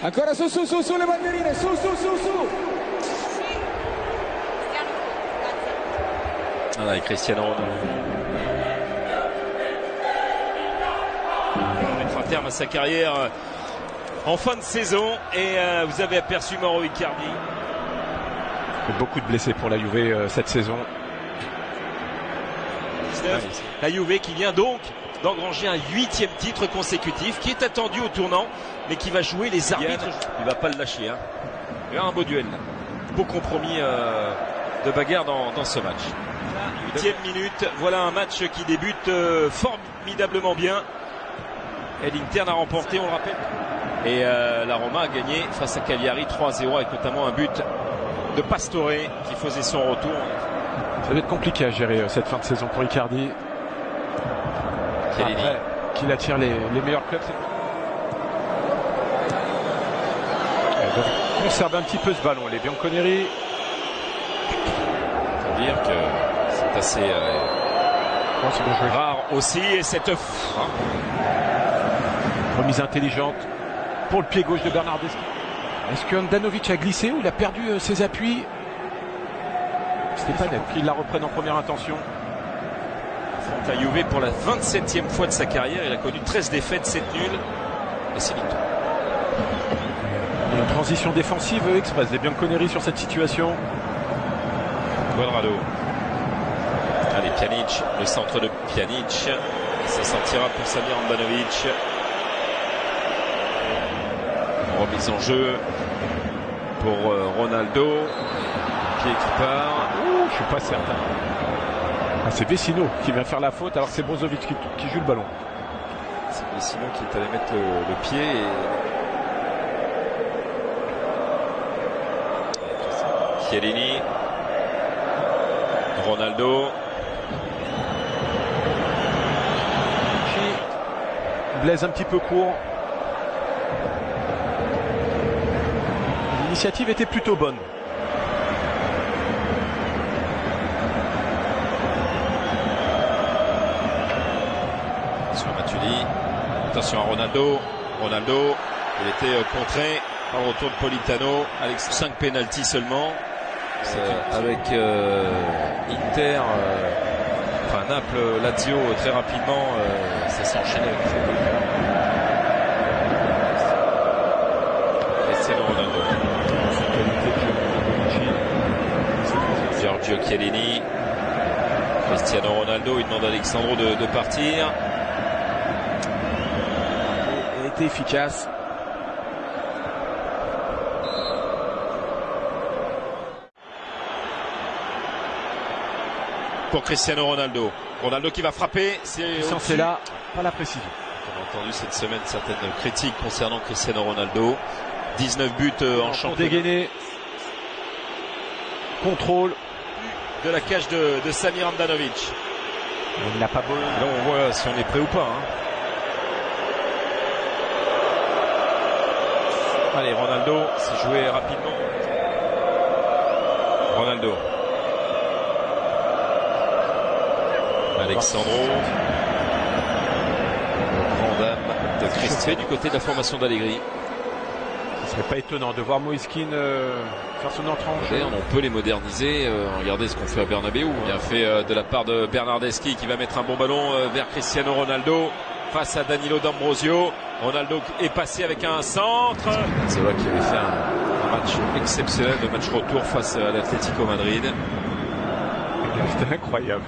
Ancora su le bandierine, su. Voilà, et Cristiano Ronaldo. On mettra un terme à sa carrière en fin de saison et vous avez aperçu Mauro Icardi. Beaucoup de blessés pour la Juve cette saison. La Juve qui vient donc d'engranger un 8e titre consécutif qui est attendu au tournant mais qui va jouer les arbitres. Il va pas le lâcher, hein. Il y a un beau duel, beau compromis de bagarre dans ce match. 8e minute, voilà un match qui débute formidablement bien et l'Inter a remporté, on le rappelle, et la Roma a gagné face à Cagliari 3-0 avec notamment un but de Pastore qui faisait son retour. Ça va être compliqué à gérer cette fin de saison pour Icardi. Après, qu'il attire les meilleurs clubs. Il doit conserver un petit peu ce ballon, les Bianconeri. Il faut dire que c'est assez rare aussi. Et cette remise intelligente pour le pied gauche de Bernardeschi. Est-ce que Handanovic a glissé ou il a perdu ses appuis? C'était pas net. Il la reprenne en première intention. La Juve pour la 27e fois de sa carrière. Il a connu 13 défaites, 7 nuls et 6 victoires. Une transition défensive express des Bianconeri sur cette situation. Cuadrado. Allez, Pjanic, le centre de Pjanic. Ça sortira pour Samir Handanovic. Remise en jeu pour Ronaldo. Pied qui part. Je suis pas certain. C'est Vecino qui vient faire la faute alors que c'est Brozovic qui joue le ballon. C'est Vecino qui est allé mettre le pied et Chiellini, Ronaldo. Blaise un petit peu court. L'initiative était plutôt bonne. Attention à Ronaldo, il était contré par le retour de Politano, avec 5 pénaltys seulement, avec Inter, Naples, Lazio très rapidement, ça s'est enchaîné avec Cristiano Ronaldo. Giorgio Chiellini, Cristiano Ronaldo, il demande à Alexandro de partir. Efficace. Pour Cristiano Ronaldo. Ronaldo qui va frapper. C'est là, pas la précision. On a entendu cette semaine certaines critiques concernant Cristiano Ronaldo. 19 buts en championnat. Dégainé. Contrôle. De la cage de Samir Handanovic. Il n'a pas beau. Là on voit si on est prêt ou pas. Hein. Allez, Ronaldo, c'est joué rapidement. Ronaldo. Alexandro. Grand dame de Cristiano du côté de la formation d'Allegri. Ce serait pas étonnant de voir Moïskine faire son entrée en jeu. On peut les moderniser. Regardez ce qu'on fait à Bernabéu. Bien fait de la part de Bernardeschi qui va mettre un bon ballon vers Cristiano Ronaldo face à Danilo D'Ambrosio. Ronaldo est passé avec un centre. C'est vrai qu'il avait fait un match exceptionnel, le match retour face à l'Atlético Madrid. C'était incroyable.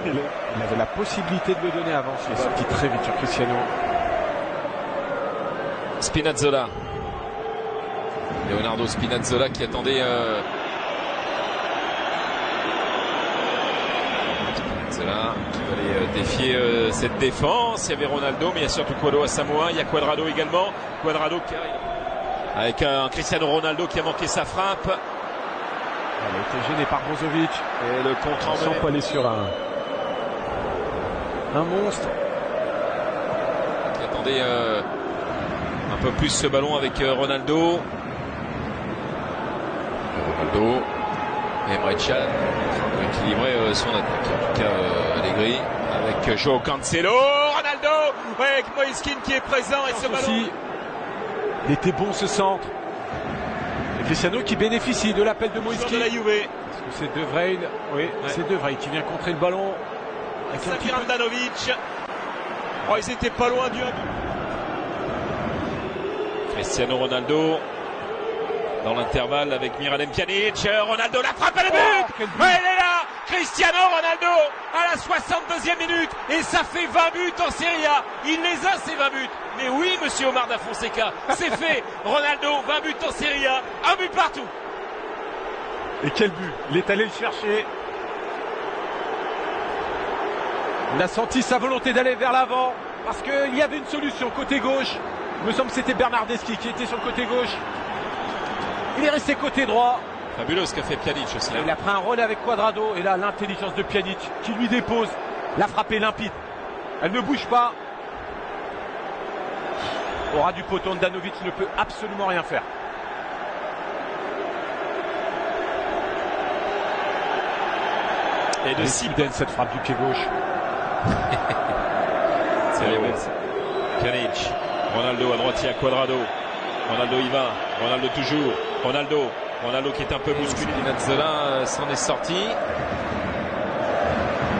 Il avait la possibilité de le donner avant. Il est sorti très vite sur Cristiano. Spinazzola. Leonardo Spinazzola qui attendait Spinazzola qui va aller défier cette défense. Il y avait Ronaldo, mais il y a surtout Quado Asamoah. Il y a Cuadrado également. Cuadrado qui arrive avec un Cristiano Ronaldo qui a manqué sa frappe. Elle a été gênée par Brozovic. Et le contre en sans aller sur un monstre qui attendait un peu plus ce ballon avec Ronaldo. Emre Can va équilibrer son attaque. En tout cas, Allegri avec Joao Cancelo. Ronaldo avec Moïskine qui est présent et ce ballon. Il était bon ce centre. Et Cristiano qui bénéficie de l'appel de Moïskine. De la Juve. C'est De Vrij, oui, c'est De Vrij qui vient contrer le ballon. Samir Handanovic. Oh, ils étaient pas loin du but. Cristiano Ronaldo dans l'intervalle avec Miralem Pjanic. Ronaldo la frappe à la but. Elle est là. Cristiano Ronaldo à la 62e minute. Et ça fait 20 buts en Serie A. Il les a ces 20 buts. Mais oui, monsieur Omar Da Fonseca, c'est fait. Ronaldo, 20 buts en Serie A. Un but partout. Et quel but! Il est allé le chercher. Il a senti sa volonté d'aller vers l'avant parce qu'il y avait une solution côté gauche. Il me semble que c'était Bernardeschi qui était sur le côté gauche. Il est resté côté droit. Fabuleux ce qu'a fait Pjanic aussi. Il a pris un relais avec Cuadrado. Et là, l'intelligence de Pjanic qui lui dépose. La frappe est limpide. Elle ne bouge pas. Au ras du poteau, Handanovic ne peut absolument rien faire. Et de soudaine cette frappe du pied gauche. C'est Pjanic. Ronaldo à droite, il y a Cuadrado. Ronaldo y va. Ronaldo toujours. Ronaldo qui est un peu bousculé. Spinazzola s'en est sorti.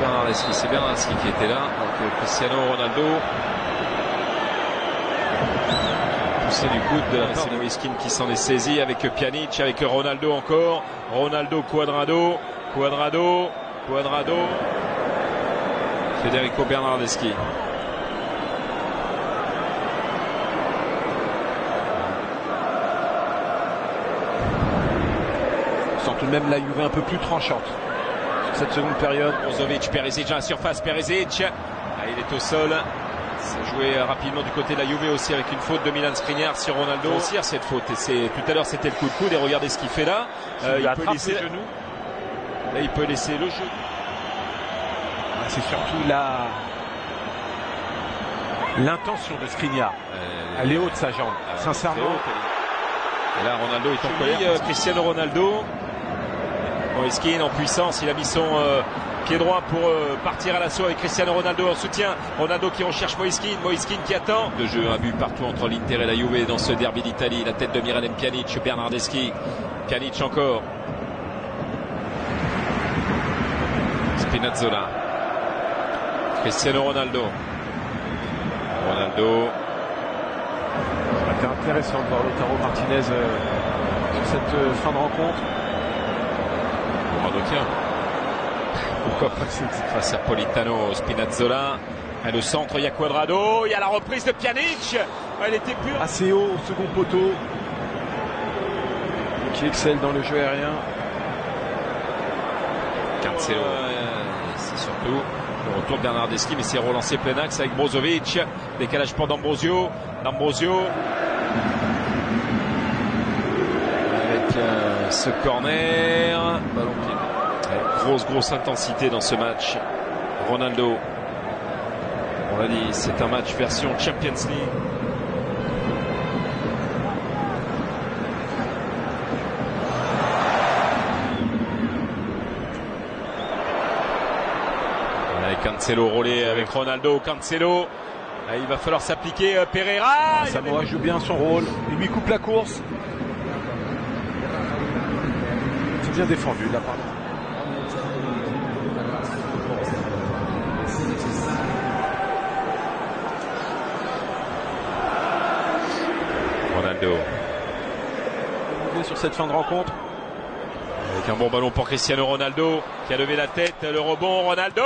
Bernardeschi, c'est Bernardeschi qui était là. Donc Cristiano Ronaldo. Poussé du coude de la part de Moïskine qui s'en est saisi avec Pjanic, avec Ronaldo encore. Ronaldo, Cuadrado. Federico Bernardeschi. On sent tout de même la Juve un peu plus tranchante sur cette seconde période. Brozovic, Perisic à la surface, Perisic. Ah, il est au sol. Ça jouait rapidement du côté de la Juve aussi avec une faute de Milan Skriniar sur Ronaldo. Aussi cette faute. Et tout à l'heure c'était le coup de coude et regardez ce qu'il fait là. Il peut laisser le genou. Là il peut laisser le jeu. C'est surtout l'intention de Skriniar. Elle est haute sa jambe, sincèrement. Et là Ronaldo est en colère. Cristiano Ronaldo. Moïskine en puissance, il a mis son pied droit pour partir à l'assaut avec Cristiano Ronaldo en soutien. Ronaldo qui recherche Moïskine qui attend. De jeu, un but partout entre l'Inter et la Juve dans ce derby d'Italie. La tête de Miralem Pjanic, Bernardeschi. Pjanic encore. Spinazzola. Cristiano Ronaldo. C'est intéressant de voir Lautaro Martinez sur cette fin de rencontre. Pourquoi pas face à Politano, Spinazzola. Et le centre, il y a Cuadrado. Il y a la reprise de Pjanic. Elle était pure. Assez haut au second poteau. Qui excelle dans le jeu aérien. Cancelo. C'est surtout le retour de Bernardeschi, mais c'est relancé plein axe avec Brozovic. Décalage pour D'Ambrosio. Avec ce corner. Ballon pied. Grosse intensité dans ce match. Ronaldo. On l'a dit, c'est un match version Champions League. Cancelo roulé avec Ronaldo. Cancelo. Il va falloir s'appliquer. Pereira. Samoa joue bien son rôle. Il lui coupe la course. C'est bien défendu de la part. Ronaldo. Sur cette fin de rencontre. Avec un bon ballon pour Cristiano Ronaldo qui a levé la tête. Le rebond. Ronaldo.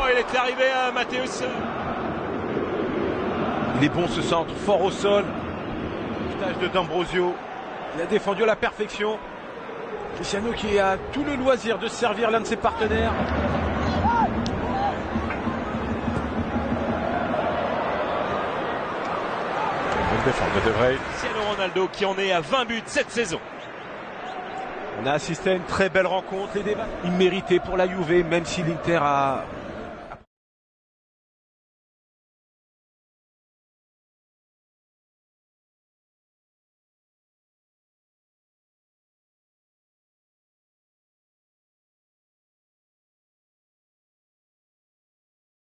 Oh, il est arrivé à Matthäus. Il est bon ce centre, fort au sol. Tâche de D'Ambrosio. Il a défendu à la perfection. Cristiano qui a tout le loisir de servir l'un de ses partenaires. Bonne défense de De Vrij. Cristiano Ronaldo qui en est à 20 buts cette saison. On a assisté à une très belle rencontre. Les débats immérités pour la Juve, même si l'Inter a